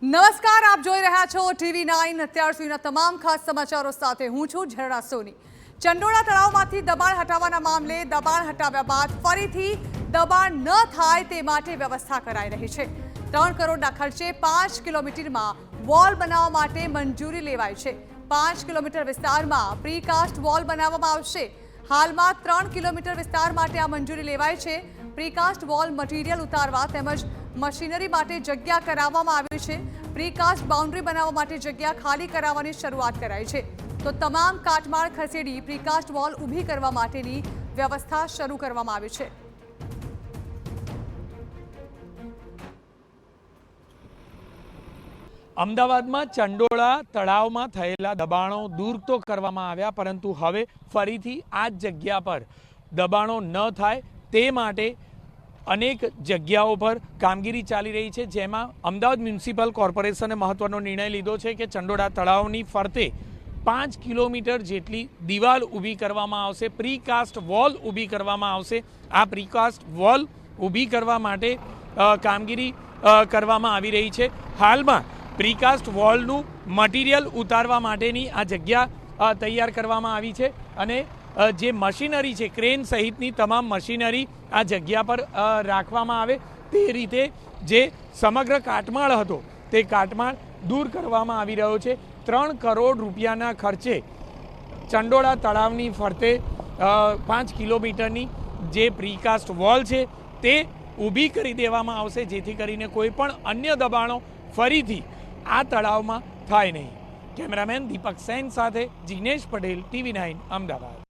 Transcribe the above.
નમસ્કાર, આપ જોઈ રહ્યા છો TV9 અત્યાર સુધીના તમામ ખાસ સમાચારો સાથે હું છું ઝરણા સોની। ચંડોળા તળાવમાંથી દબાણ હટાવવાના મામલે દબાણ હટાવ્યા બાદ ફરીથી દબાણ ન થાય તે માટે વ્યવસ્થા કરાઈ રહી છે। 3 કરોડના ખર્ચે 5 કિલોમીટરમાં વોલ બનાવવા માટે મંજૂરી લેવાઈ છે। 5 કિલોમીટર વિસ્તારમાં પ્રીકાસ્ટ વોલ બનાવવામાં આવશે। હાલમાં 3 કિલોમીટર વિસ્તાર માટે આ મંજૂરી લેવાઈ છે। પ્રીકાસ્ટ વોલ મટીરિયલ ઉતારવા તેમજ મશીનરી માટે જગ્યા કરાવવામાં આવી છે। પ્રીકાસ્ટ બાઉન્ડ્રી બનાવવા માટે જગ્યા ખાલી કરાવવાની શરૂઆત કરાઈ છે, તો તમામ કાટમાળ ખસેડી પ્રીકાસ્ટ વોલ ઊભી કરવા માટેની વ્યવસ્થા શરૂ કરવામાં આવી છે। અમદાવાદમાં ચંડોળા તળાવમાં થયેલા દબાણો દૂર તો કરવામાં આવ્યા, પરંતુ હવે ફરીથી આ જ જગ્યા પર દબાણો ન થાય તે માટે અનેક જગ્યાઓ પર કામગીરી ચાલી રહી છે, જેમાં અમદાવાદ મ્યુનિસિપલ કોર્પોરેશને મહત્વનો નિર્ણય લીધો છે કે ચંડોળા તળાવની ફરતે 5 કિલોમીટર જેટલી દિવાલ ઊભી કરવામાં આવશે, પ્રીકાસ્ટ વોલ ઊભી કરવામાં આવશે। આ પ્રીકાસ્ટ વોલ ઊભી કરવા માટે કામગીરી કરવામાં આવી રહી છે। હાલમાં પ્રીકાસ્ટ વોલનું મટીરિયલ ઉતારવા માટેની આ જગ્યા તૈયાર કરવામાં આવી છે અને જે મશીનરી છે, ક્રેન સહિતની તમામ મશીનરી આ જગ્યા પર રાખવામાં આવે તે રીતે જે સમગ્ર કાટમાળ હતો તે કાટમાળ દૂર કરવામાં આવી રહ્યો છે। 3 કરોડ રૂપિયાના ખર્ચે ચંડોળા તળાવની ફરતે 5 કિલોમીટરની જે પ્રીકાસ્ટ વોલ છે તે ઊભી કરી દેવામાં આવશે, જેથી કરીને કોઈ પણ અન્ય દબાણો ફરીથી આ તળાવમાં થાય નહીં। કેમેરામેન દીપક સેન સાથે જિગ્નેશ પટેલ, TV9 અમદાવાદ।